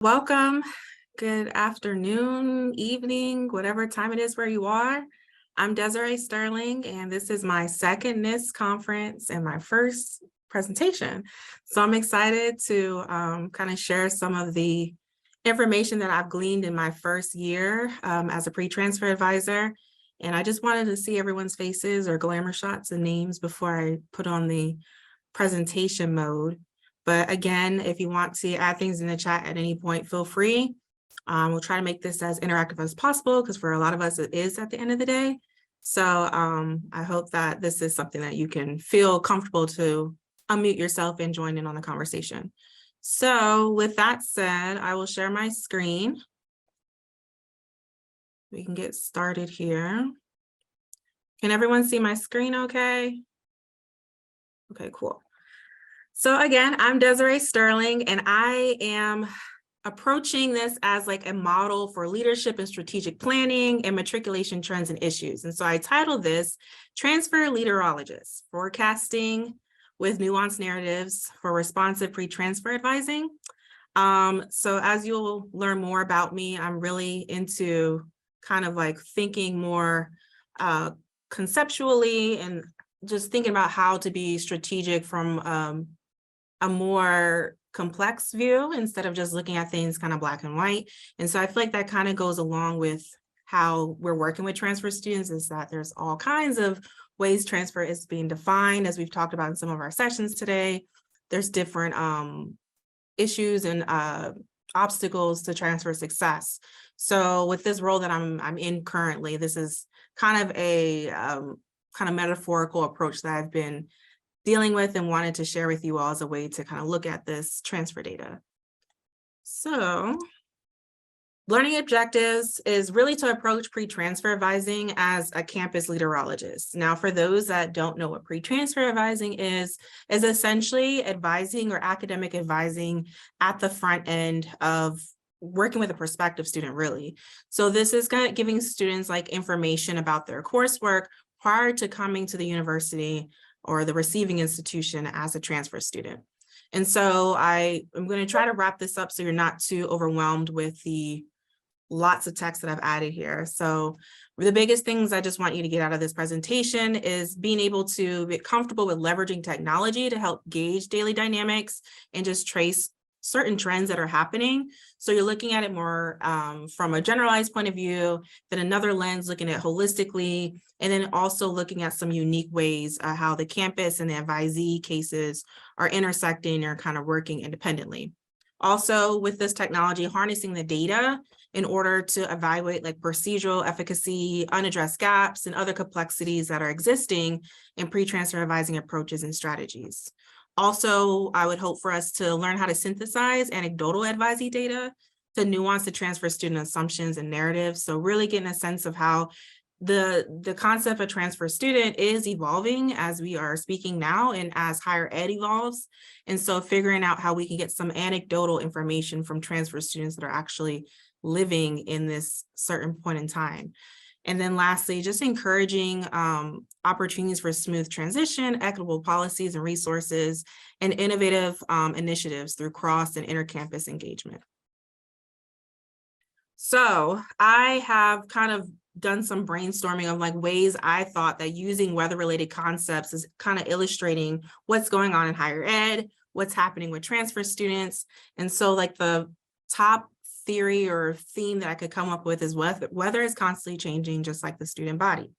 Welcome. Good afternoon, evening, whatever time it is where you are. I'm Desiree Sterling, and this is my second NISTS conference and my first presentation. So I'm excited to kind of share some of the information that I've gleaned in my first year as a pre-transfer advisor. And I just wanted to see everyone's faces or glamour shots and names before I put on the presentation mode. But again, if you want to add things in the chat at any point, feel free. We'll try to make this as interactive as possible because for a lot of us, it is at the end of the day. So I hope that this is something that you can feel comfortable to unmute yourself and join in on the conversation. So with that said, I will share my screen. We can get started here. Can everyone see my screen okay? Okay, cool. So again, I'm Desiree Sterling, and I am approaching this as like a model for leadership and strategic planning and matriculation trends and issues. And so I titled this Transfer Leaderologist, Forecasting with Nuanced Narratives for Responsive Pre-Transfer Advising. So as you'll learn more about me, I'm really into kind of like thinking more conceptually and just thinking about how to be strategic from a more complex view instead of just looking at things kind of black and white. And so I feel like that kind of goes along with how we're working with transfer students, is that there's all kinds of ways transfer is being defined, as we've talked about in some of our sessions today. There's different issues and obstacles to transfer success. So with this role that I'm in currently, this is kind of a kind of metaphorical approach that I've been dealing with and wanted to share with you all as a way to kind of look at this transfer data. So learning objectives is really to approach pre-transfer advising as a campus leaderologist. Now, for those that don't know what pre-transfer advising is essentially advising or academic advising at the front end of working with a prospective student, really. So this is kind of giving students like information about their coursework prior to coming to the university or the receiving institution as a transfer student. And so I am going to try to wrap this up so you're not too overwhelmed with the lots of text that I've added here. So the biggest things I just want you to get out of this presentation is being able to get comfortable with leveraging technology to help gauge daily dynamics and just trace certain trends that are happening. So you're looking at it more from a generalized point of view, then another lens looking at holistically, and then also looking at some unique ways how the campus and the advisee cases are intersecting or kind of working independently. Also, with this technology, harnessing the data in order to evaluate like procedural efficacy, unaddressed gaps, and other complexities that are existing in pre-transfer advising approaches and strategies. Also, I would hope for us to learn how to synthesize anecdotal advisee data to nuance the transfer student assumptions and narratives. So really getting a sense of how the concept of transfer student is evolving as we are speaking now and as higher ed evolves. And so figuring out how we can get some anecdotal information from transfer students that are actually living in this certain point in time. And then lastly, just encouraging opportunities for smooth transition, equitable policies and resources, and innovative initiatives through cross and intercampus engagement. So I have kind of done some brainstorming of like ways I thought that using weather-related concepts is kind of illustrating what's going on in higher ed, what's happening with transfer students. And so like the top theory or theme that I could come up with is weather is constantly changing, just like the student body.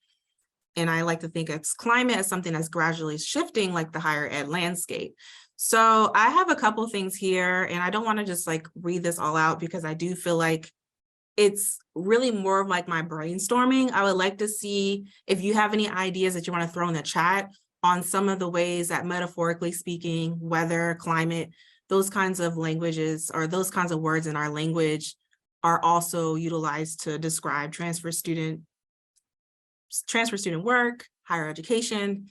And I like to think of climate as something that's gradually shifting like the higher ed landscape. So I have a couple things here, and I don't want to just like read this all out because I do feel like it's really more of like my brainstorming. I would like to see if you have any ideas that you want to throw in the chat on some of the ways that, metaphorically speaking, weather, climate, those kinds of languages or those kinds of words in our language are also utilized to describe transfer student work, higher education.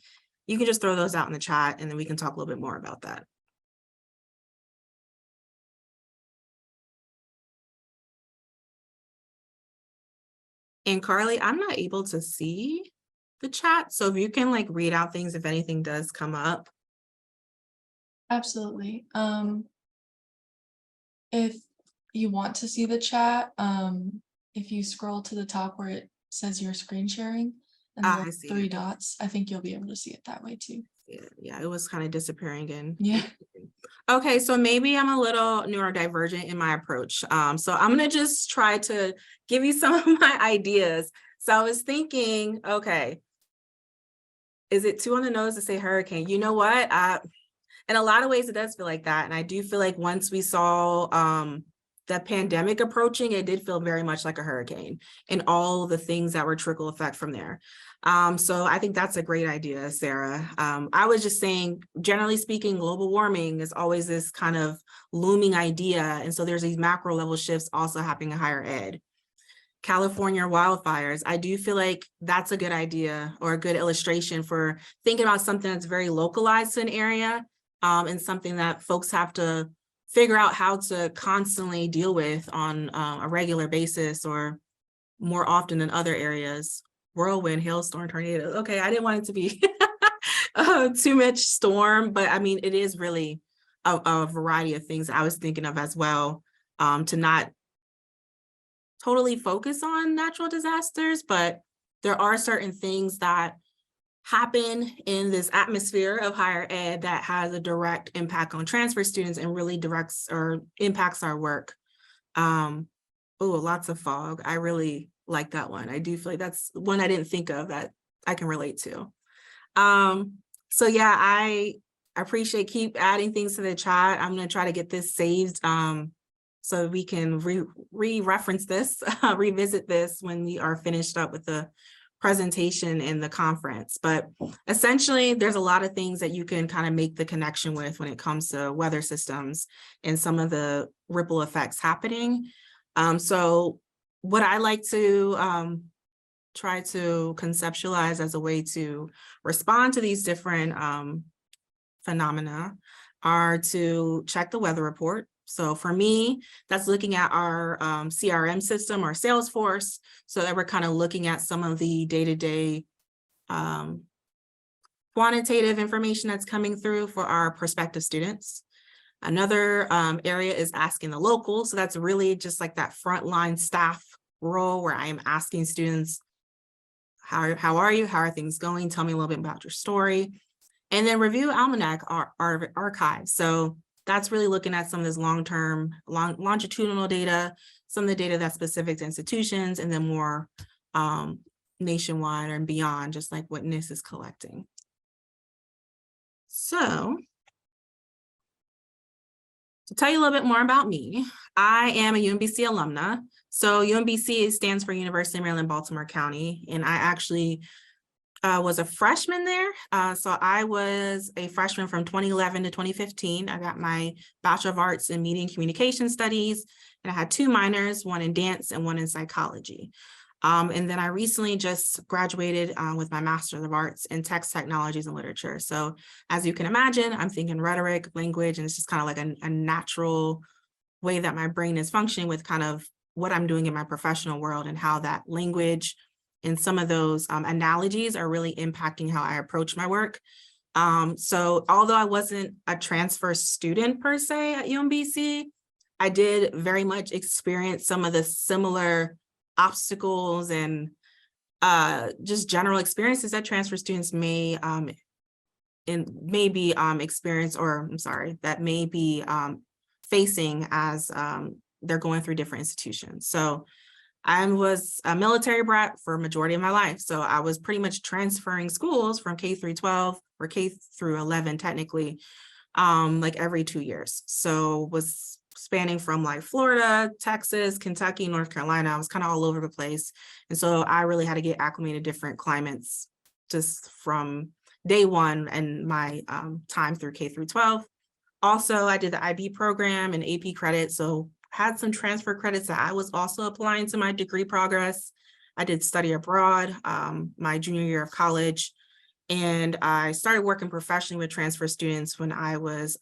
You can just throw those out in the chat and then we can talk a little bit more about that. And Carly, I'm not able to see the chat. So if you can like read out things, if anything does come up. Absolutely. If you want to see the chat, if you scroll to the top where it says you're screen sharing and the I see three it. dots, I think you'll be able to see it that way too. Yeah, it was kind of disappearing again. Yeah. Okay, so maybe I'm a little neurodivergent in my approach. So I'm gonna just try to give you some of my ideas. So I was thinking, okay, is it too on the nose to say hurricane? You know what? In a lot of ways, it does feel like that. And I do feel like once we saw the pandemic approaching, it did feel very much like a hurricane and all the things that were trickle effect from there. So I think that's a great idea, Sarah. I was just saying, generally speaking, global warming is always this kind of looming idea. And so there's these macro level shifts also happening in higher ed. California wildfires, I do feel like that's a good idea or a good illustration for thinking about something that's very localized to an area, and something that folks have to figure out how to constantly deal with on a regular basis or more often than other areas. Whirlwind, hailstorm, tornado. Okay, I didn't want it to be too much storm, but I mean, it is really a variety of things I was thinking of as well, to not totally focus on natural disasters, but there are certain things that happen in this atmosphere of higher ed that has a direct impact on transfer students and really directs or impacts our work. Oh, lots of fog. I really like that one. I do feel like that's one I didn't think of that I can relate to. So yeah, I appreciate, keep adding things to the chat. I'm gonna try to get this saved so we can re-reference this, revisit this when we are finished up with the presentation in the conference. But essentially, there's a lot of things that you can kind of make the connection with when it comes to weather systems and some of the ripple effects happening. So what I like to try to conceptualize as a way to respond to these different phenomena are to check the weather report. So for me, that's looking at our CRM system, our Salesforce, so that we're kind of looking at some of the day-to-day quantitative information that's coming through for our prospective students. Another area is asking the local. So that's really just like that frontline staff role where I am asking students, how are you? How are things going? Tell me a little bit about your story. And then review Almanac archives. So that's really looking at some of this long-term, longitudinal data, some of the data that's specific to institutions, and then more nationwide and beyond, just like what NISTS is collecting. So to tell you a little bit more about me, I am a UMBC alumna. So UMBC stands for University of Maryland, Baltimore County, and I actually was a freshman there. So I was a freshman from 2011 to 2015. I got my Bachelor of Arts in Media and Communication Studies, and I had 2 minors, one in dance and one in psychology. And then I recently just graduated with my Master's of Arts in Text Technologies and Literature. So as you can imagine, I'm thinking rhetoric, language, and it's just kind of like a natural way that my brain is functioning with kind of what I'm doing in my professional world and how that language and some of those analogies are really impacting how I approach my work. So although I wasn't a transfer student per se at UMBC, I did very much experience some of the similar obstacles and just general experiences that transfer students may experience, or I'm sorry, that may be facing as they're going through different institutions. So I was a military brat for a majority of my life. So I was pretty much transferring schools from K through 12 or K through 11 technically, like every 2 years. So was spanning from like Florida, Texas, Kentucky, North Carolina. I was kind of all over the place. And so I really had to get acclimated to different climates just from day one and my time through K through 12. Also, I did the IB program and AP credit. So had some transfer credits that I was also applying to my degree progress. I did study abroad my junior year of college. And I started working professionally with transfer students when I was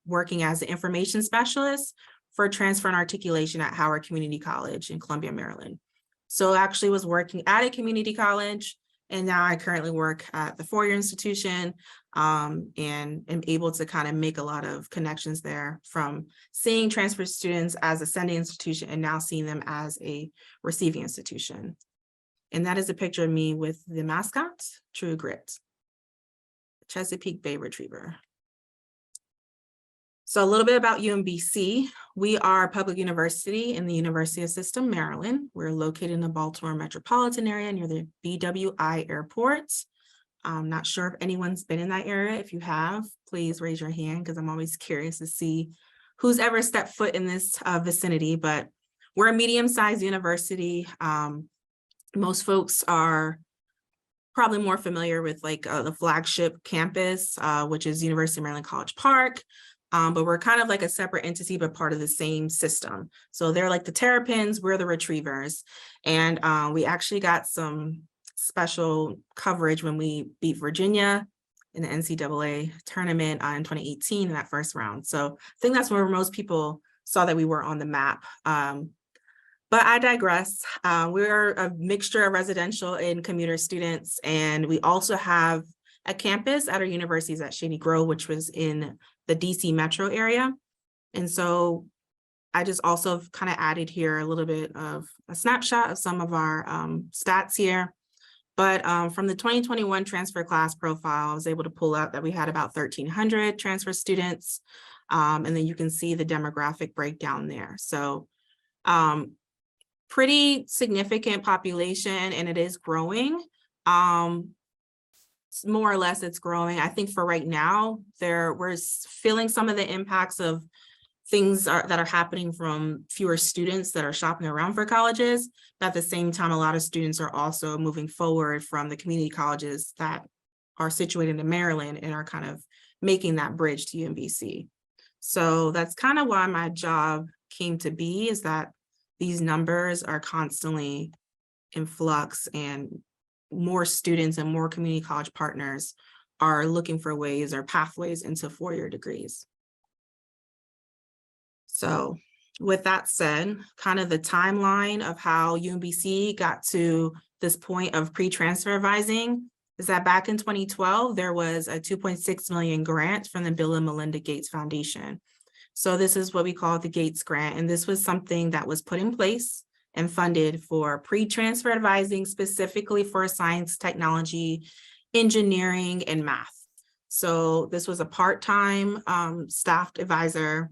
working as an information specialist for transfer and articulation at Howard Community College in Columbia, Maryland. So I actually was working at a community college, and now I currently work at the 4-year institution. and am able to kind of make a lot of connections there from seeing transfer students as a sending institution and now seeing them as a receiving institution. And that is a picture of me with the mascot, True Grit, Chesapeake Bay Retriever. So a little bit about UMBC. We are a public university in the University of System, Maryland. We're located in the Baltimore metropolitan area near the BWI airport. I'm not sure if anyone's been in that area. If you have, please raise your hand because I'm always curious to see who's ever stepped foot in this vicinity, but we're a medium-sized university. Most folks are probably more familiar with like the flagship campus, which is University of Maryland College Park. But we're kind of like a separate entity, but part of the same system. So they're like the Terrapins, we're the Retrievers. And we actually got some special coverage when we beat Virginia in the NCAA tournament in 2018 in that first round. So I think that's where most people saw that we were on the map. But I digress. We're a mixture of residential and commuter students, and we also have a campus at our universities at Shady Grove, which was in the DC metro area. And so I just also kind of added here a little bit of a snapshot of some of our stats here. But from the 2021 transfer class profile, I was able to pull out that we had about 1,300 transfer students. And then you can see the demographic breakdown there. So pretty significant population, and it is growing. More or less it's growing. I think for right now, we're feeling some of the impacts of things that are happening from fewer students that are shopping around for colleges. But at the same time, a lot of students are also moving forward from the community colleges that are situated in Maryland and are kind of making that bridge to UMBC. So that's kind of why my job came to be, is that these numbers are constantly in flux, and more students and more community college partners are looking for ways or pathways into four-year degrees. So with that said, kind of the timeline of how UMBC got to this point of pre-transfer advising is that back in 2012, there was a $2.6 million grant from the Bill and Melinda Gates Foundation. So this is what we call the Gates Grant. And this was something that was put in place and funded for pre-transfer advising, specifically for science, technology, engineering, and math. So this was a part-time staffed advisor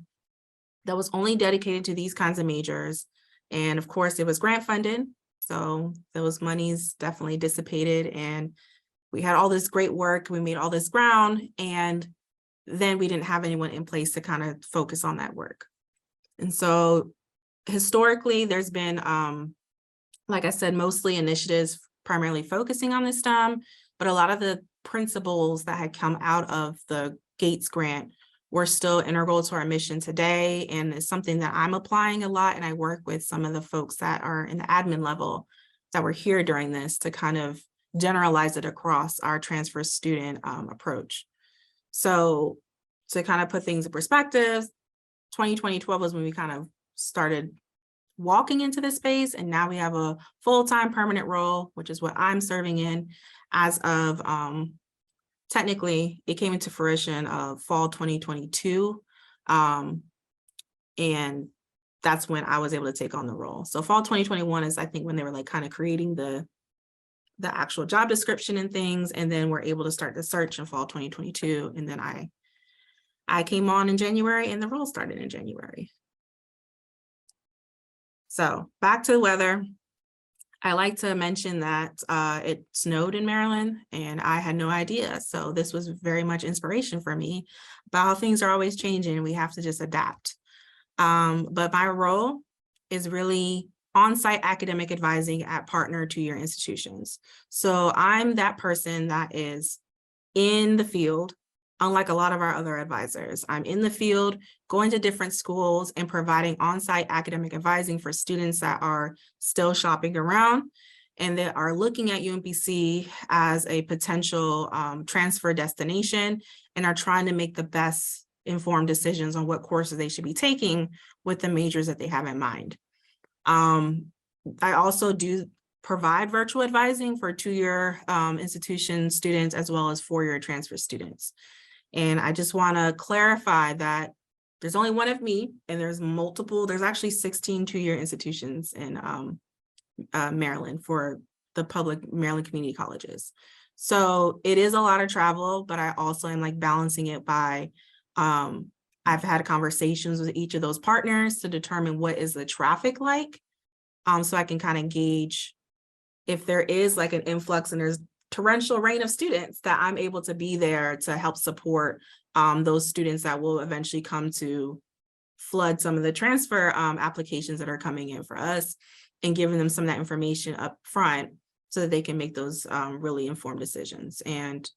that was only dedicated to these kinds of majors. And of course, it was grant funded. So those monies definitely dissipated, and we had all this great work. We made all this ground, and then we didn't have anyone in place to kind of focus on that work. And so historically, there's been, like I said, mostly initiatives primarily focusing on this STEM, but a lot of the principles that had come out of the Gates Grant were still integral to our mission today. And it's something that I'm applying a lot. And I work with some of the folks that are in the admin level that were here during this to kind of generalize it across our transfer student approach. So to kind of put things in perspective, 2012 was when we kind of started walking into this space. And now we have a full-time permanent role, which is what I'm serving in as of, technically, it came into fruition of fall 2022. And that's when I was able to take on the role. So fall 2021 is, I think, when they were like kind of creating the actual job description and things. And then we're able to start the search in fall 2022. And then I came on in January, and the role started in January. So back to the weather. I like to mention that it snowed in Maryland, and I had no idea. So this was very much inspiration for me about how things are always changing. We have to just adapt. But my role is really on-site academic advising at partner two-year institutions. So I'm that person that is in the field, unlike a lot of our other advisors. I'm in the field, going to different schools and providing on-site academic advising for students that are still shopping around and that are looking at UMBC as a potential transfer destination and are trying to make the best informed decisions on what courses they should be taking with the majors that they have in mind. I also do provide virtual advising for 2-year institution students as well as 4-year transfer students. And I just want to clarify that there's only one of me, and there's actually 16 2-year institutions in Maryland for the public Maryland community colleges. So it is a lot of travel, but I also am like balancing it by, I've had conversations with each of those partners to determine what is the traffic like, so I can kind of gauge if there is like an influx and there's torrential rain of students, that I'm able to be there to help support those students that will eventually come to flood some of the transfer applications that are coming in for us, and giving them some of that information up front so that they can make those really informed decisions. And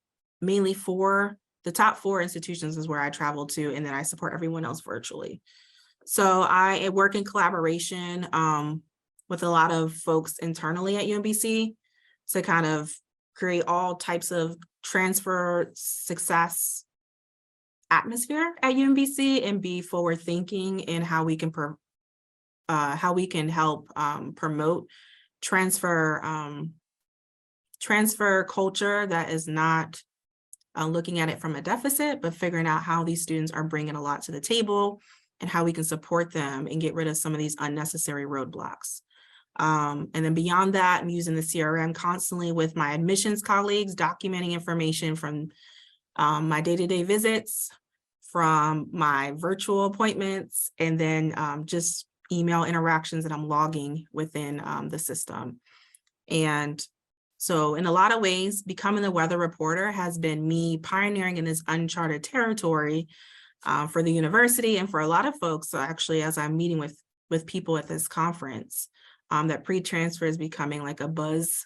mainly for the top 4 institutions is where I travel to, and then I support everyone else virtually. So I work in collaboration with a lot of folks internally at UMBC to kind of create all types of transfer success atmosphere at UMBC, and be forward thinking in how we can help promote transfer culture that is not looking at it from a deficit, but figuring out how these students are bringing a lot to the table and how we can support them and get rid of some of these unnecessary roadblocks. And then beyond that, I'm using the CRM constantly with my admissions colleagues, documenting information from my day-to-day visits, from my virtual appointments, and then just email interactions that I'm logging within the system. And so in a lot of ways, becoming the weather reporter has been me pioneering in this uncharted territory for the university and for a lot of folks. So actually, as I'm meeting with people at this conference, that pre-transfer is becoming like a buzz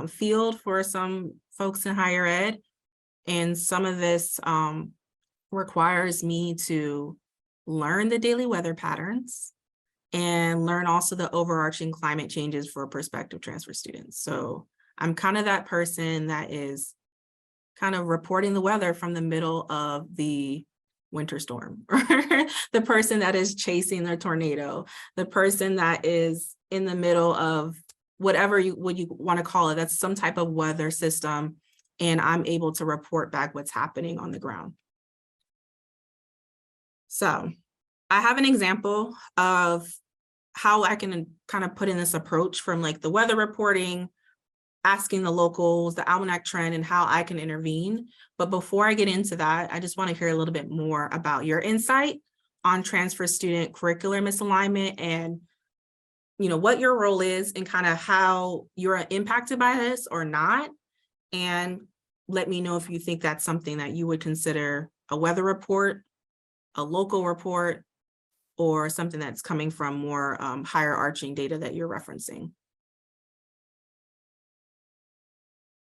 field for some folks in higher ed. And some of this requires me to learn the daily weather patterns and learn also the overarching climate changes for prospective transfer students. So I'm kind of that person that is kind of reporting the weather from the middle of the winter storm, or the person that is chasing the tornado, the person that is in the middle of whatever you want to call it, that's some type of weather system, and I'm able to report back what's happening on the ground. So I have an example of how I can kind of put in this approach from like the weather reporting, asking the locals, the almanac trend, and how I can intervene. But before I get into that, I just want to hear a little bit more about your insight on transfer student curricular misalignment, and what your role is and kind of how you're impacted by this or not. And let me know if you think that's something that you would consider a weather report, a local report, or something that's coming from more higher arching data that you're referencing.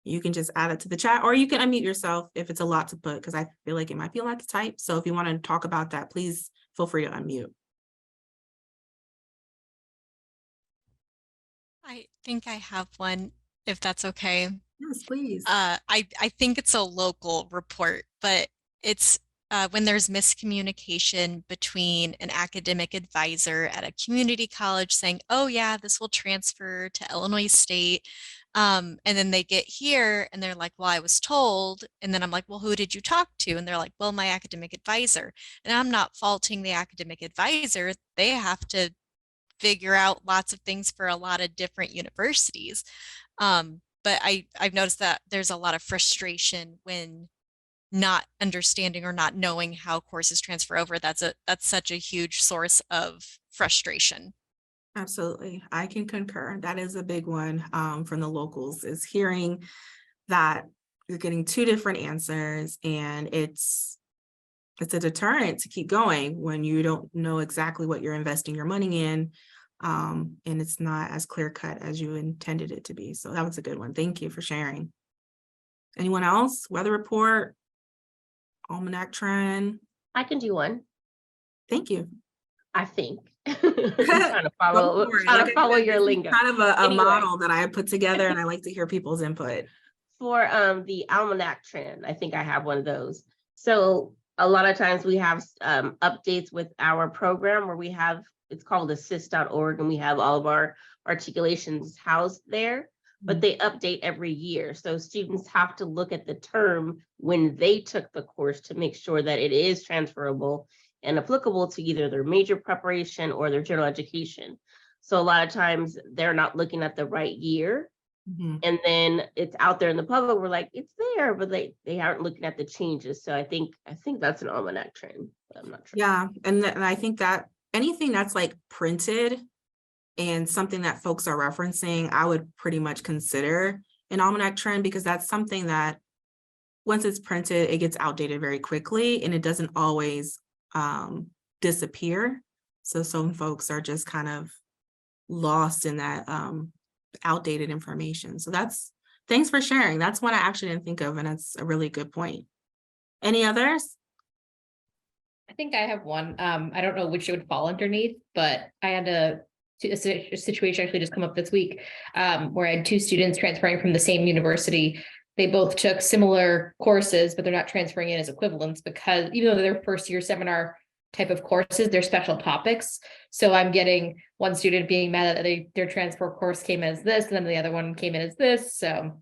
You can just add it to the chat, or you can unmute yourself if it's a lot to put, because I feel like it might be a lot to type. So if you want to talk about that, please feel free to unmute. I think I have one, if that's okay. Yes, please. I think it's a local report, but it's when there's miscommunication between an academic advisor at a community college saying, oh yeah, this will transfer to Illinois State. And then they get here and they're like, well, I was told. And then I'm like, well, who did you talk to? And they're like, well, my academic advisor. And I'm not faulting the academic advisor. They have to figure out lots of things for a lot of different universities. But I've noticed that there's a lot of frustration when not understanding or not knowing how courses transfer over. That's such a huge source of frustration. Absolutely. I can concur. That is a big one from the locals, is hearing that you're getting 2 different answers, and it's a deterrent to keep going when you don't know exactly what you're investing your money in, and it's not as clear cut as you intended it to be. So that was a good one. Thank you for sharing. Anyone else? Weather report, almanac trend? I can do one. Thank you. I think. trying to follow your lingo. Kind of a Anyway. model that I put together, and I like to hear people's input. For the almanac trend, I think I have one of those. So a lot of times we have updates with our program where we have it's called assist.org, and we have all of our articulations housed there, but they update every year. So students have to look at the term when they took the course to make sure that it is transferable and applicable to either their major preparation or their general education. So a lot of times they're not looking at the right year. And then it's out there in the public. We're like, it's there, but they aren't looking at the changes. So I think that's an almanac trend, but I'm not sure. Yeah, and I think that anything that's like printed and something that folks are referencing, I would pretty much consider an almanac trend, because that's something that once it's printed, it gets outdated very quickly and it doesn't always disappear. So some folks are just kind of lost in that outdated information. So thanks for sharing. That's one I actually didn't think of, and it's a really good point. Any others? I think I have one. I don't know which it would fall underneath, but I had a situation actually just come up this week where I had two students transferring from the same university. They both took similar courses, but they're not transferring in as equivalents because even though they're first year seminar type of courses, they're special topics. So I'm getting one student being mad that their transfer course came as this, and then the other one came in as this. So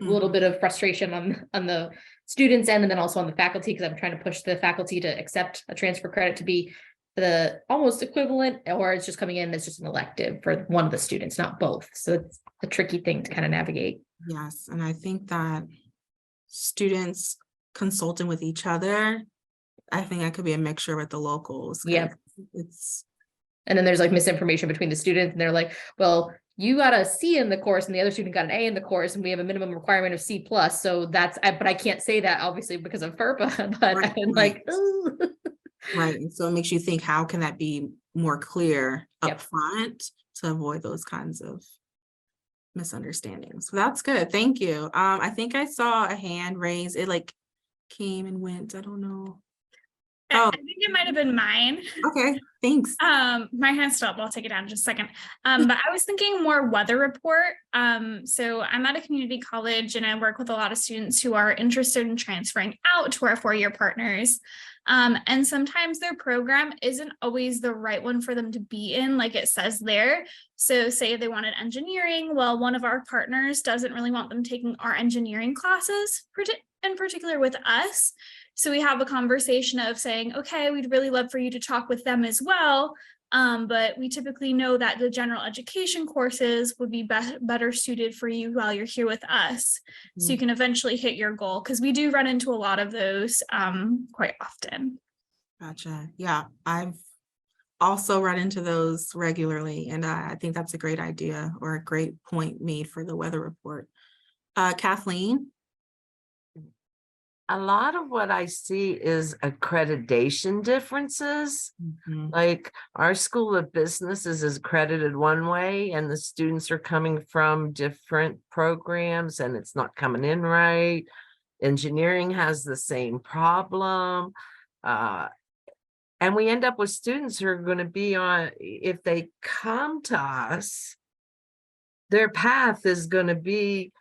a little bit of frustration on the students' end, and then also on the faculty, because I'm trying to push the faculty to accept a transfer credit to be the almost equivalent, or it's just coming in as just an elective for one of the students, not both. So it's a tricky thing to kind of navigate. Yes, and I think that students consulting with each other, I think that could be a mixture with the locals. Yep. And then there's like misinformation between the students, and they're like, well, you got a C in the course and the other student got an A in the course, and we have a minimum requirement of C plus. So but I can't say that obviously because of FERPA, but right, I'm like, ooh. Right. And so it makes you think, how can that be more clear up Yep. front to avoid those kinds of misunderstandings? So that's good. Thank you. I think I saw a hand raised. It like came and went. I don't know. I think it might have been mine. Okay, thanks. My hand's still up. I'll take it down in just a second. But I was thinking more weather report. So I'm at a community college and I work with a lot of students who are interested in transferring out to our four-year partners. And sometimes their program isn't always the right one for them to be in, like it says there. So say they wanted engineering, well, one of our partners doesn't really want them taking our engineering classes, in particular with us. So we have a conversation of saying, okay, we'd really love for you to talk with them as well. But we typically know that the general education courses would be better suited for you while you're here with us. So you can eventually hit your goal, because we do run into a lot of those quite often. Gotcha. Yeah, I've also run into those regularly, and I think that's a great idea, or a great point made for the weather report. Kathleen? A lot of what I see is accreditation differences. Like our School of Business is accredited one way and the students are coming from different programs and it's not coming in right. Engineering has the same problem. And we end up with students who are going to be on, if they come to us, their path is going to be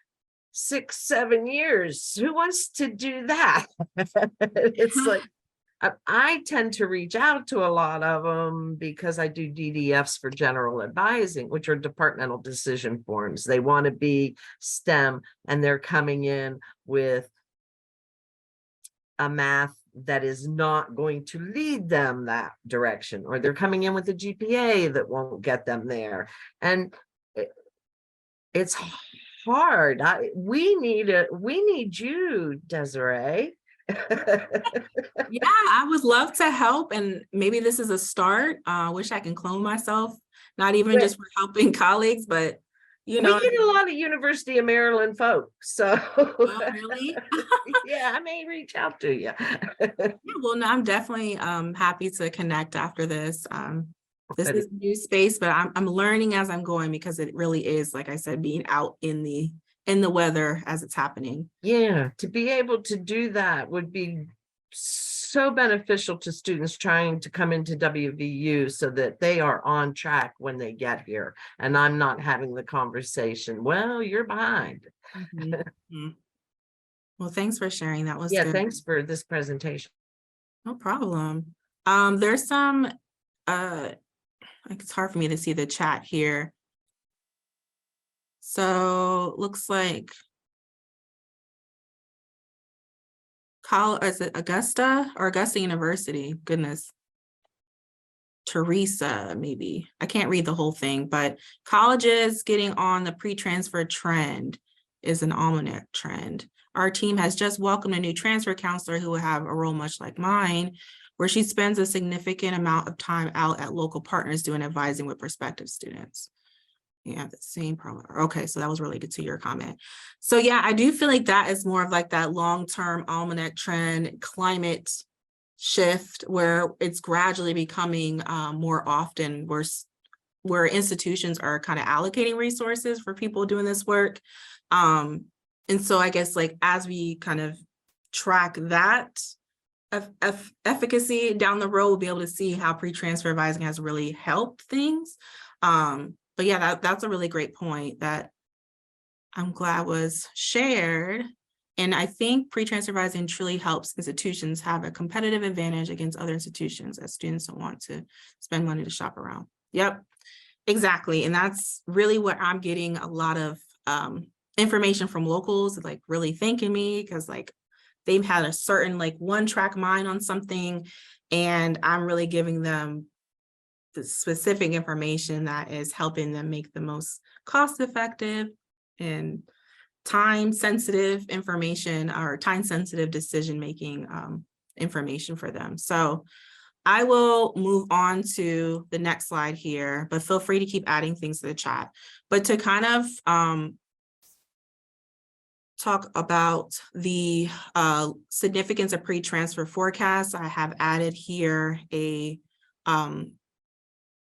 6-7 years. Who wants to do that? It's like, I tend to reach out to a lot of them because I do DDFs for general advising, which are departmental decision forms. They want to be STEM and they're coming in with a math that is not going to lead them that direction, or they're coming in with a GPA that won't get them there. And it's hard. We need you, Desiree. Yeah, I would love to help, and maybe this is a start. Wish I can clone myself, not even just for helping colleagues, but you know, we get a lot of University of Maryland folks, so oh, really? yeah, I may reach out to you. Yeah, well, no, I'm definitely happy to connect after this. This is a new space, but I'm learning as I'm going, because it really is, like I said, being out in the weather as it's happening. Yeah, to be able to do that would be so beneficial to students trying to come into WVU so that they are on track when they get here. And I'm not having the conversation, well, you're behind. Well, thanks for sharing. That was Yeah, good. thanks for this presentation. No problem. There's some it's hard for me to see the chat here. So looks like is it Augusta or Augusta University? Goodness. Teresa, maybe. I can't read the whole thing, but colleges getting on the pre-transfer trend is an almanac trend. Our team has just welcomed a new transfer counselor who will have a role much like mine, where she spends a significant amount of time out at local partners doing advising with prospective students. Yeah, the same problem. Okay, so that was related to your comment. So yeah, I do feel like that is more of like that long-term almanac trend, climate shift, where it's gradually becoming more often where institutions are kind of allocating resources for people doing this work. And so I guess like as we kind of track that efficacy down the road, we'll be able to see how pre-transfer advising has really helped things. But yeah, that's a really great point that I'm glad was shared. And I think pre-transfer advising truly helps institutions have a competitive advantage against other institutions as students don't want to spend money to shop around. Yep, exactly. And that's really what I'm getting a lot of information from locals, like really thanking me because like they've had a certain like one track mind on something, and I'm really giving them the specific information that is helping them make the most cost-effective and time-sensitive information or time-sensitive decision-making information for them. So I will move on to the next slide here, but feel free to keep adding things to the chat. But to kind of talk about the significance of pre-transfer forecasts, I have added here a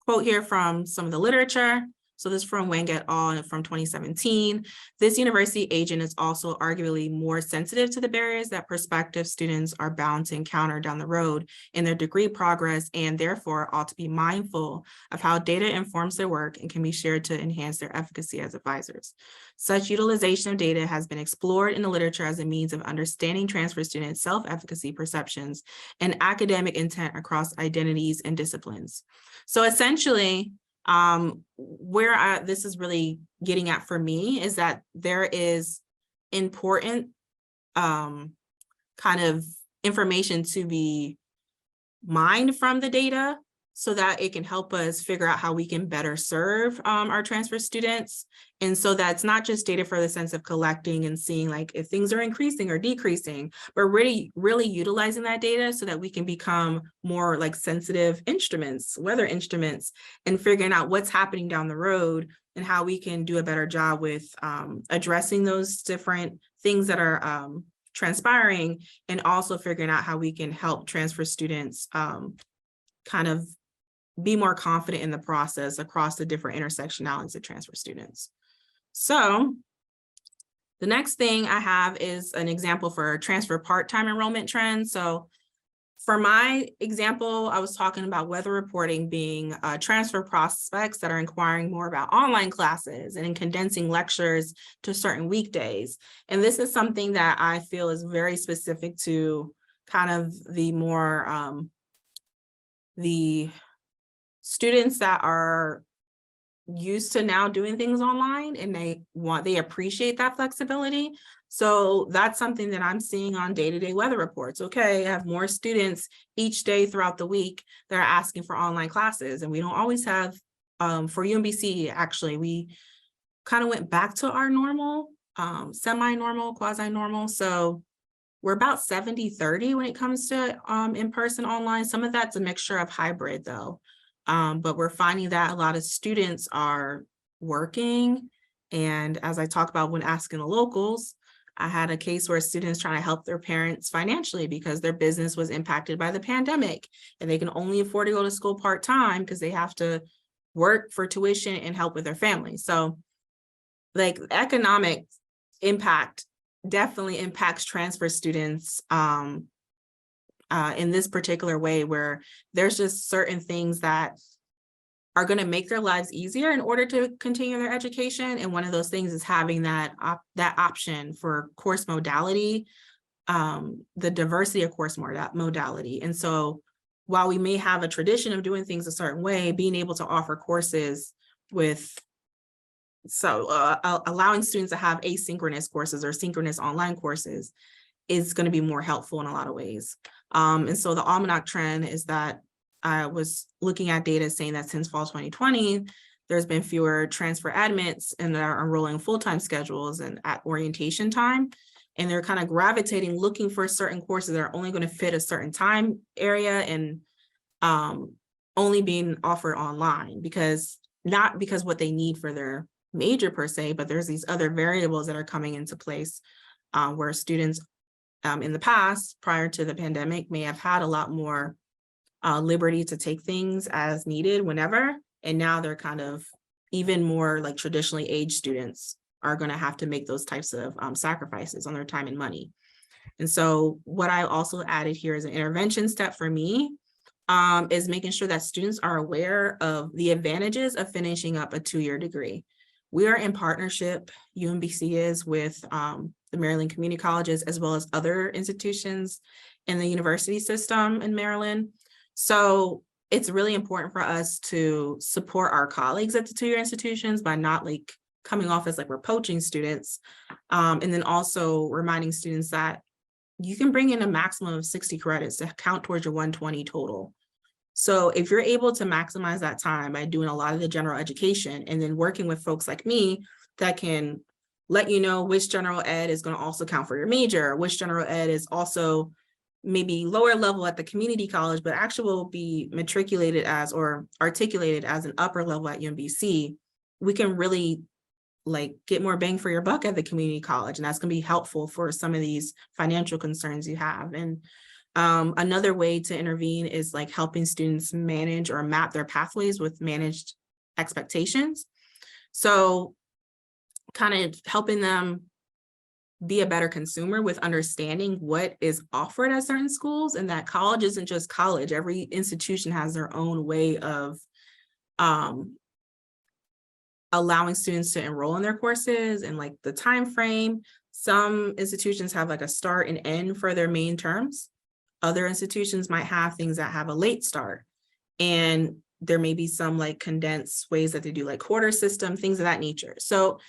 quote here from some of the literature. So this is from Wang et al. From 2017. This university agent is also arguably more sensitive to the barriers that prospective students are bound to encounter down the road in their degree progress, and therefore ought to be mindful of how data informs their work and can be shared to enhance their efficacy as advisors. Such utilization of data has been explored in the literature as a means of understanding transfer students' self-efficacy perceptions and academic intent across identities and disciplines. So essentially, where this is really getting at for me is that there is important kind of information to be mined from the data so that it can help us figure out how we can better serve our transfer students. And so that's not just data for the sense of collecting and seeing like if things are increasing or decreasing, but really utilizing that data so that we can become more like sensitive instruments, weather instruments, and figuring out what's happening down the road and how we can do a better job with addressing those different things that are transpiring, and also figuring out how we can help transfer students kind of be more confident in the process across the different intersectionalities of transfer students. So the next thing I have is an example for transfer part-time enrollment trends. So for my example, I was talking about weather reporting being transfer prospects that are inquiring more about online classes and in condensing lectures to certain weekdays. And this is something that I feel is very specific to kind of the more the students that are used to now doing things online, and they appreciate that flexibility. So that's something that I'm seeing on day-to-day weather reports. Okay, I have more students each day throughout the week that are asking for online classes, and we don't always have, for UMBC, actually, we kind of went back to our normal, semi-normal, quasi-normal. So we're about 70-30 when it comes to in-person online. Some of that's a mixture of hybrid though. But we're finding that a lot of students are working. And as I talk about when asking the locals, I had a case where students trying to help their parents financially because their business was impacted by the pandemic and they can only afford to go to school part-time because they have to work for tuition and help with their family. So like economic impact definitely impacts transfer students in this particular way, where there's just certain things that are going to make their lives easier in order to continue their education. And one of those things is having that option for course modality, the diversity of course modality. And so while we may have a tradition of doing things a certain way, being able to offer courses with allowing students to have asynchronous courses or synchronous online courses is going to be more helpful in a lot of ways. And so the almanac trend is that I was looking at data saying that since fall 2020, there's been fewer transfer admits and that are enrolling full-time schedules and at orientation time. And they're kind of gravitating, looking for certain courses that are only going to fit a certain time area and only being offered online, not because what they need for their major per se, but there's these other variables that are coming into place where students in the past, prior to the pandemic, may have had a lot more liberty to take things as needed whenever. And now they're kind of even more like traditionally aged students are going to have to make those types of sacrifices on their time and money. And so what I also added here as an intervention step for me is making sure that students are aware of the advantages of finishing up a 2-year degree. We are in partnership, UMBC is, with the Maryland community colleges, as well as other institutions in the university system in Maryland. So it's really important for us to support our colleagues at the 2-year institutions by not like coming off as like we're poaching students. And then also reminding students that you can bring in a maximum of 60 credits to count towards your 120 total. So if you're able to maximize that time by doing a lot of the general education and then working with folks like me that can let you know which general ed is going to also count for your major, which general ed is also maybe lower level at the community college, but actually will be matriculated as or articulated as an upper level at UMBC, we can really like get more bang for your buck at the community college. And that's going to be helpful for some of these financial concerns you have. And another way to intervene is like helping students manage or map their pathways with managed expectations. So kind of helping them be a better consumer with understanding what is offered at certain schools, and that college isn't just college. Every institution has their own way of allowing students to enroll in their courses and like the time frame. Some institutions have like a start and end for their main terms. Other institutions might have things that have a late start, and there may be some like condensed ways that they do like quarter system, things of that nature. So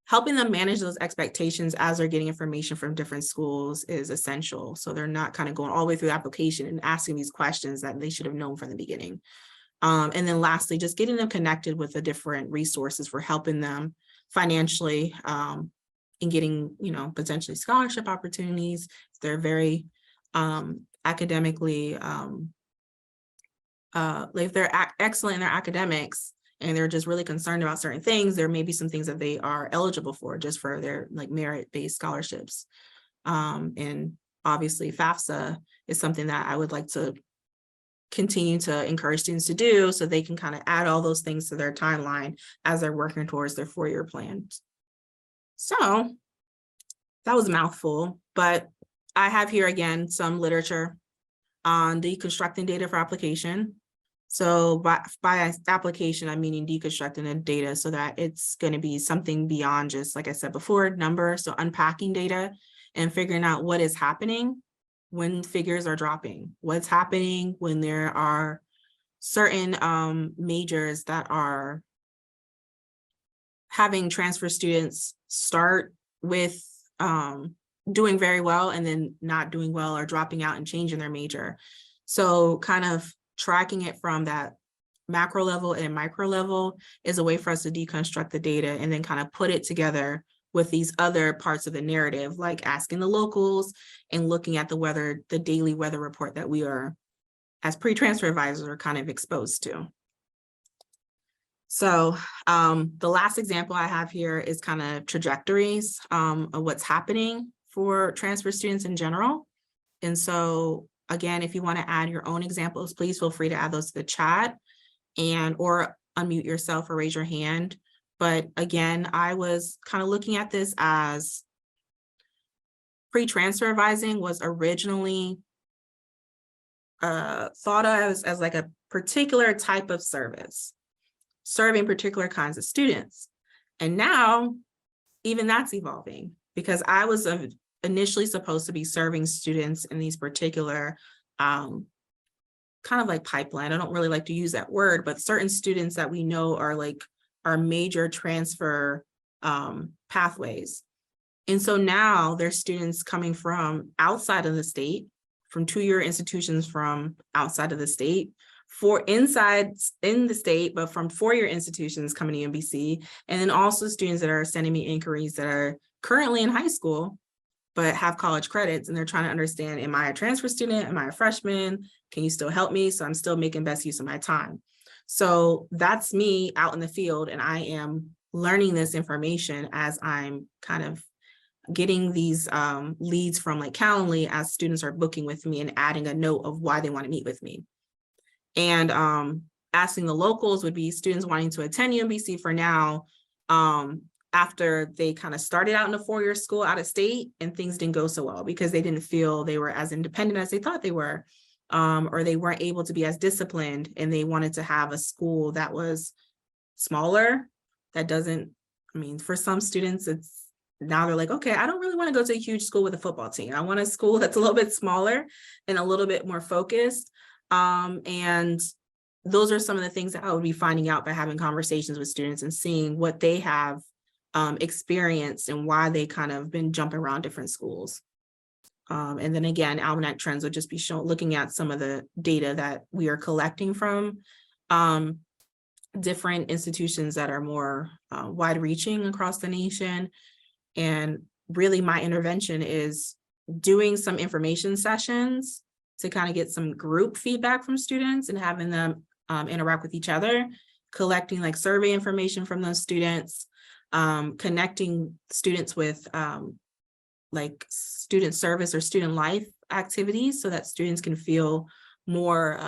helping them manage those expectations as they're getting information from different schools is essential. So they're not kind of going all the way through the application and asking these questions that they should have known from the beginning. And then lastly, just getting them connected with the different resources for helping them financially in getting, potentially scholarship opportunities. If they're very academically, if they're excellent in their academics, and they're just really concerned about certain things, there may be some things that they are eligible for just for their like merit-based scholarships. And obviously FAFSA is something that I would like to continue to encourage students to do so they can kind of add all those things to their timeline as they're working towards their 4-year plan. So that was a mouthful, but I have here again some literature on deconstructing data for application. So by application, I'm meaning deconstructing the data so that it's going to be something beyond just, like I said before, number. So unpacking data and figuring out what is happening when figures are dropping, what's happening when there are certain majors that are having transfer students start with doing very well and then not doing well or dropping out and changing their major. So kind of tracking it from that macro level and micro level is a way for us to deconstruct the data and then kind of put it together with these other parts of the narrative, like asking the locals and looking at the daily weather report that we are, as pre-transfer advisors, are kind of exposed to. So the last example I have here is kind of trajectories of what's happening for transfer students in general. And so again, if you want to add your own examples, please feel free to add those to the chat or unmute yourself or raise your hand. But again, I was kind of looking at this as pre-transfer advising was originally thought of as like a particular type of service, serving particular kinds of students. And now even that's evolving, because I was initially supposed to be serving students in these particular kind of like pipeline. I don't really like to use that word, but certain students that we know are like our major transfer pathways. And so now there's students coming from outside of the state, from two-year institutions from outside of the state, for inside in the state, but from four-year institutions coming to UMBC, and then also students that are sending me inquiries that are currently in high school, but have college credits, and they're trying to understand, am I a transfer student? Am I a freshman? Can you still help me? So I'm still making best use of my time. So that's me out in the field, and I am learning this information as I'm kind of getting these leads from like Calendly as students are booking with me and adding a note of why they want to meet with me. And asking the locals would be students wanting to attend UMBC for now, after they kind of started out in a four-year school out of state and things didn't go so well because they didn't feel they were as independent as they thought they were, or they weren't able to be as disciplined, and they wanted to have a school that was smaller. That doesn't, I mean, for some students, it's now they're like, okay, I don't really want to go to a huge school with a football team. I want a school that's a little bit smaller and a little bit more focused. And those are some of the things that I would be finding out by having conversations with students and seeing what they have experienced and why they kind of been jumping around different schools. And then again, Almanac Trends would just be looking at some of the data that we are collecting from different institutions that are more wide reaching across the nation. And really my intervention is doing some information sessions to kind of get some group feedback from students and having them interact with each other, collecting like survey information from those students, connecting students with like student service or student life activities so that students can feel more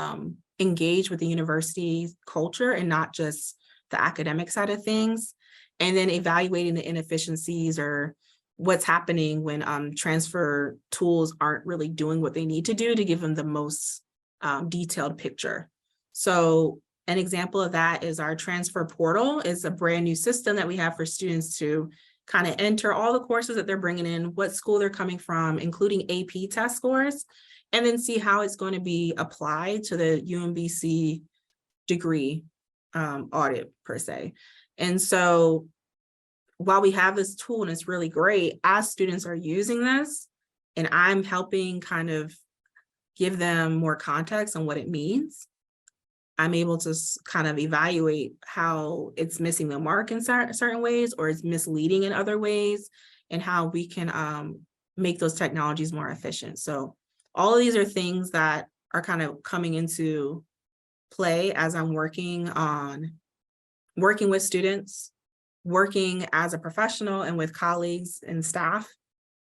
engaged with the university culture and not just the academic side of things. And then evaluating the inefficiencies or what's happening when transfer tools aren't really doing what they need to do to give them the most detailed picture. So an example of that is our transfer portal is a brand new system that we have for students to kind of enter all the courses that they're bringing in, what school they're coming from, including AP test scores, and then see how it's going to be applied to the UMBC degree audit per se. And so while we have this tool and it's really great, as students are using this and I'm helping kind of give them more context on what it means, I'm able to kind of evaluate how it's missing the mark in certain ways or it's misleading in other ways, and how we can make those technologies more efficient. So all of these are things that are kind of coming into play as I'm working with students, working as a professional and with colleagues and staff,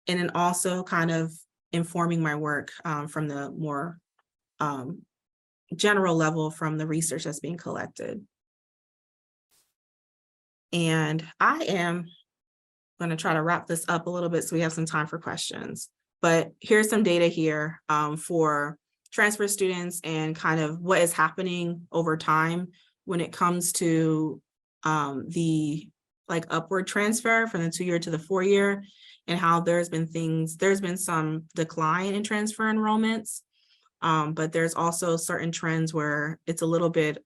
and then also kind of informing my work from the more general level from the research that's being collected. And I am going to try to wrap this up a little bit so we have some time for questions. But here's some data here for transfer students and kind of what is happening over time when it comes to the like upward transfer from the 2-year to the 4-year, and how there's been some decline in transfer enrollments. But there's also certain trends where it's a little bit,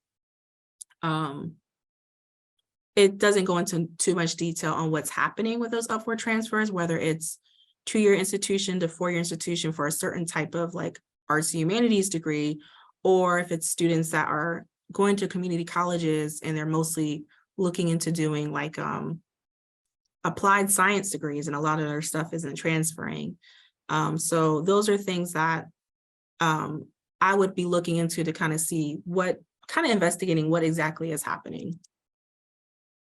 it doesn't go into too much detail on what's happening with those upward transfers, whether it's 2-year institution to 4-year institution for a certain type of like arts and humanities degree, or if it's students that are going to community colleges and they're mostly looking into doing like applied science degrees, and a lot of their stuff isn't transferring. So those are things that I would be looking into to kind of see what kind of investigating what exactly is happening.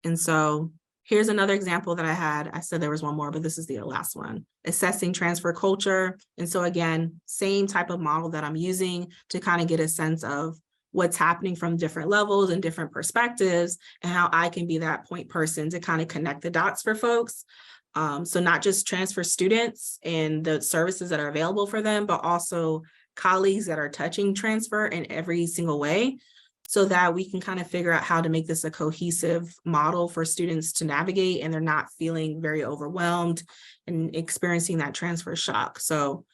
And so here's another example that I had. I said there was one more, but this is the last one. Assessing transfer culture. And so again, same type of model that I'm using to kind of get a sense of what's happening from different levels and different perspectives, and how I can be that point person to kind of connect the dots for folks. So not just transfer students and the services that are available for them, but also colleagues that are touching transfer in every single way, so that we can kind of figure out how to make this a cohesive model for students to navigate, and they're not feeling very overwhelmed and experiencing that transfer shock. So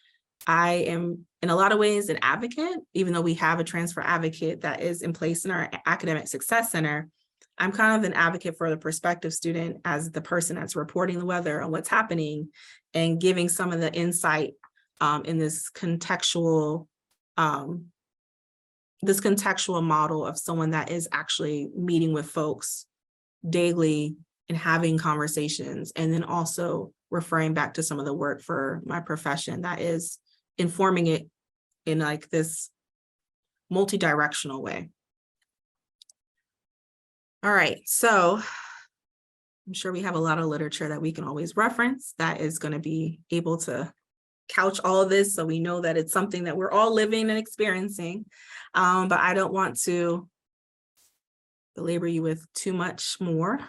I am in a lot of ways an advocate, even though we have a transfer advocate that is in place in our academic success center. I'm kind of an advocate for the prospective student as the person that's reporting the weather on what's happening and giving some of the insight in this contextual model of someone that is actually meeting with folks daily and having conversations, and then also referring back to some of the work for my profession that is informing it in like this multi-directional way. All right, so I'm sure we have a lot of literature that we can always reference that is going to be able to couch all of this so we know that it's something that we're all living and experiencing. But I don't want to belabor you with too much more.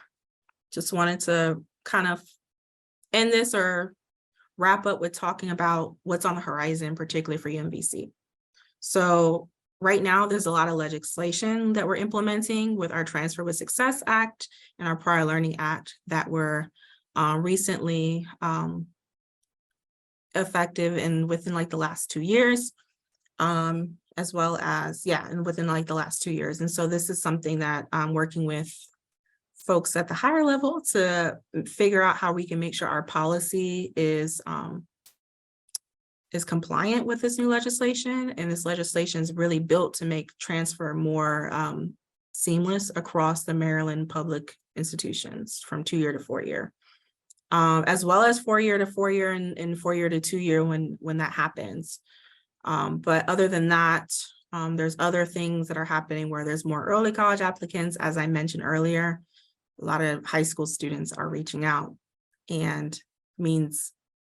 Just wanted to kind of end this or wrap up with talking about what's on the horizon, particularly for UMBC. So right now, there's a lot of legislation that we're implementing with our Transfer with Success Act and our Prior Learning Act that were recently effective and within like the last 2 years, as well as, and within like the last 2 years. And so this is something that I'm working with folks at the higher level to figure out how we can make sure our policy is compliant with this new legislation. And this legislation is really built to make transfer more seamless across the Maryland public institutions from 2-year to 4-year, as well as 4-year to 4-year and 4-year to 2-year when that happens. But other than that, there's other things that are happening where there's more early college applicants, as I mentioned earlier. A lot of high school students are reaching out and means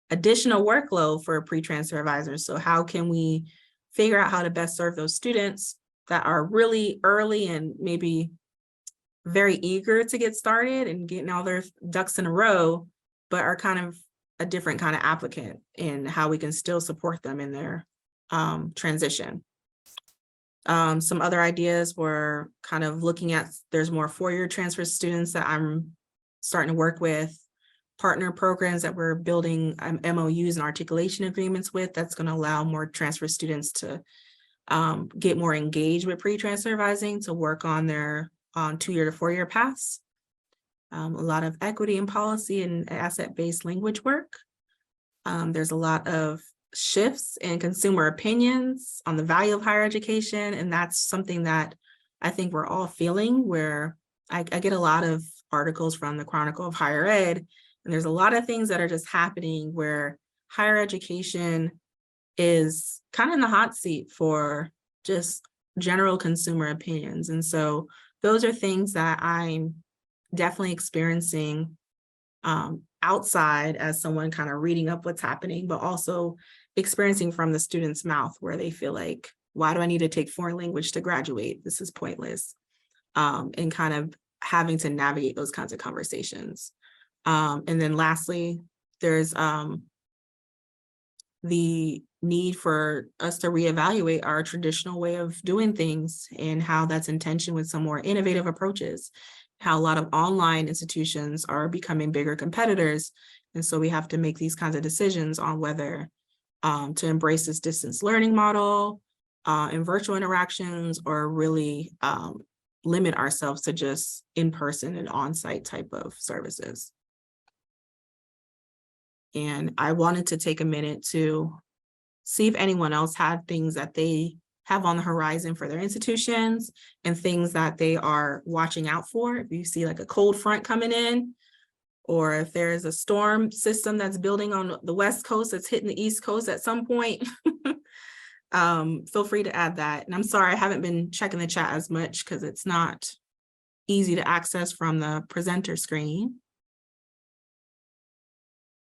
additional workload for pre-transfer advisors. So how can we figure out how to best serve those students that are really early and maybe very eager to get started and getting all their ducks in a row, but are kind of a different kind of applicant, and how we can still support them in their transition. Some other ideas were kind of looking at, there's more 4-year transfer students that I'm starting to work with, partner programs that we're building MOUs and articulation agreements with, that's going to allow more transfer students to get more engaged with pre-transfer advising, to work on their 2-year to 4-year paths. A lot of equity and policy and asset-based language work. There's a lot of shifts in consumer opinions on the value of higher education. And that's something that I think we're all feeling, where I get a lot of articles from the Chronicle of Higher Ed, and there's a lot of things that are just happening where higher education is kind of in the hot seat for just general consumer opinions. And so those are things that I'm definitely experiencing outside as someone kind of reading up what's happening, but also experiencing from the student's mouth, where they feel like, why do I need to take foreign language to graduate? This is pointless. And kind of having to navigate those kinds of conversations. And then lastly, there's the need for us to reevaluate our traditional way of doing things and how that's in tension with some more innovative approaches, how a lot of online institutions are becoming bigger competitors. And so we have to make these kinds of decisions on whether to embrace this distance learning model and virtual interactions, or really limit ourselves to just in-person and on-site type of services. And I wanted to take a minute to see if anyone else had things that they have on the horizon for their institutions and things that they are watching out for. If you see like a cold front coming in, or if there's a storm system that's building on the West Coast that's hitting the East Coast at some point, feel free to add that. And I'm sorry, I haven't been checking the chat as much because it's not easy to access from the presenter screen.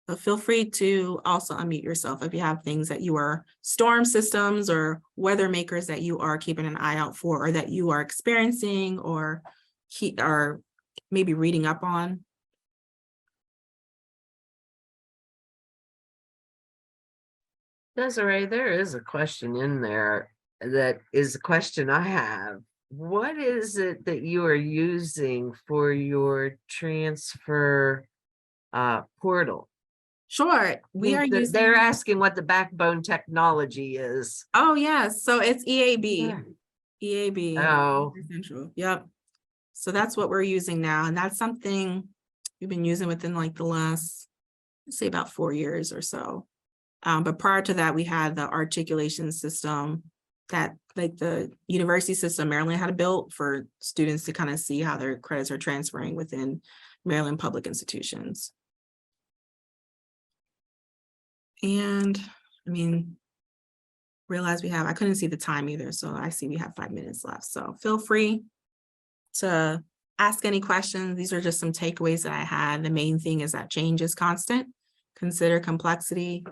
But feel free to also unmute yourself if you have things that you are, storm systems or weather makers that you are keeping an eye out for, or that you are experiencing or are maybe reading up on. Desiree, there is a question in there that is a question I have. What is it that you are using for your transfer portal? Sure, we are using. They're asking what the backbone technology is. Oh, yes, so it's EAB. Yeah. EAB. Oh. Central. Yep. So that's what we're using now, and that's something we've been using within like the last, let's say, about 4 years or so. But prior to that, we had the articulation system that like the university system Maryland had built for students to kind of see how their credits are transferring within Maryland public institutions. And I mean, realize I couldn't see the time either. So I see we have 5 minutes left. So feel free to ask any questions. These are just some takeaways that I had. The main thing is that change is constant. Consider complexity.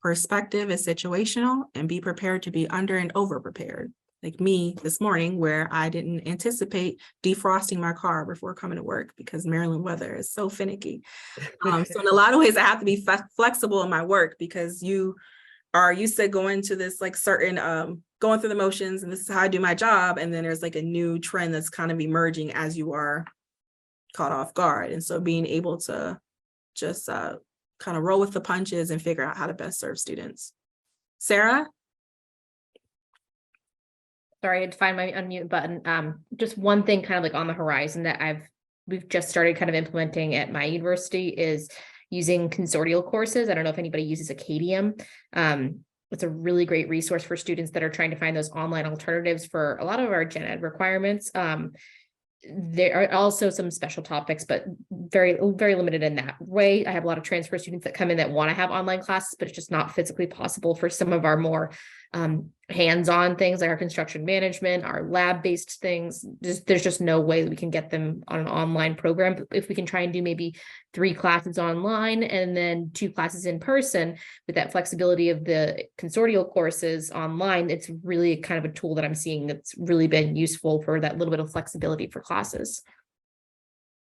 Perspective is situational, and be prepared to be under and over prepared. Like me this morning, where I didn't anticipate defrosting my car before coming to work because Maryland weather is so finicky. So in a lot of ways, I have to be flexible in my work because you are used to going to this like certain going through the motions, and this is how I do my job. And then there's like a new trend that's kind of emerging as you are caught off guard. And so being able to just kind of roll with the punches and figure out how to best serve students. Sarah? Sorry, I had to find my unmute button. Just one thing kind of like on the horizon that we've just started kind of implementing at my university is using consortial courses. I don't know if anybody uses Acadium. It's a really great resource for students that are trying to find those online alternatives for a lot of our gen ed requirements. There are also some special topics, but very, very limited in that way. I have a lot of transfer students that come in that want to have online classes, but it's just not physically possible for some of our more hands-on things like our construction management, our lab-based things. There's just no way that we can get them on an online program. But if we can try and do maybe 3 classes online and then 2 classes in person with that flexibility of the consortial courses online, it's really kind of a tool that I'm seeing that's really been useful for that little bit of flexibility for classes.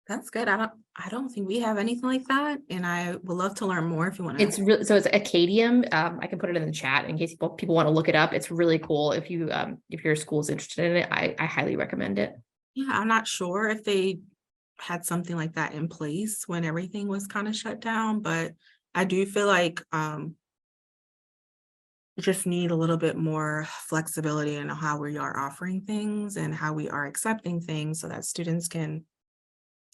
That's good. I don't think we have anything like that, and I would love to learn more if you want to. It's really, so it's Acadium. I can put it in the chat in case people want to look it up. It's really cool. If your school's interested in it, I highly recommend it. Yeah, I'm not sure if they had something like that in place when everything was kind of shut down, but I do feel like we just need a little bit more flexibility in how we are offering things and how we are accepting things so that students can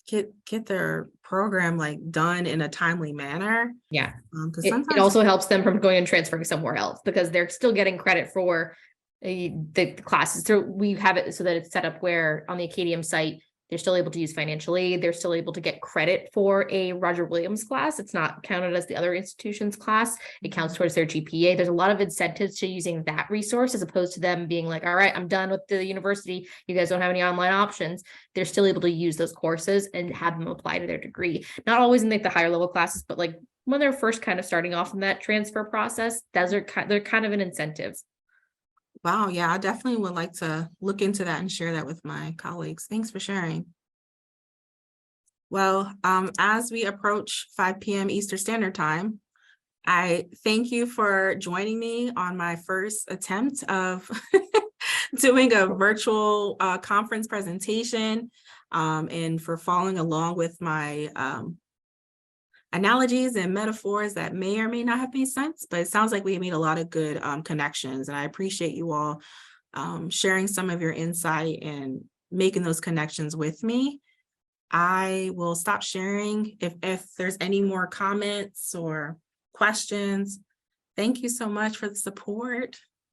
get their program like done in a timely manner. Yeah. Because It also helps them from going and transferring somewhere else because they're still getting credit for the classes. So we have it so that it's set up where on the Acadium site, they're still able to use financial aid. They're still able to get credit for a Roger Williams class. It's not counted as the other institution's class. It counts towards their GPA. There's a lot of incentives to using that resource as opposed to them being like, all right, I'm done with the university. You guys don't have any online options. They're still able to use those courses and have them apply to their degree. Not always in like the higher level classes, but like when they're first kind of starting off in that transfer process, they're kind of an incentive. Wow, yeah, I definitely would like to look into that and share that with my colleagues. Thanks for sharing. Well, as we approach 5 p.m. Eastern Standard Time, I thank you for joining me on my first attempt of doing a virtual conference presentation and for following along with my analogies and metaphors that may or may not have made sense, but it sounds like we made a lot of good connections, and I appreciate you all sharing some of your insight and making those connections with me. I will stop sharing if there's any more comments or questions. Thank you so much for the support.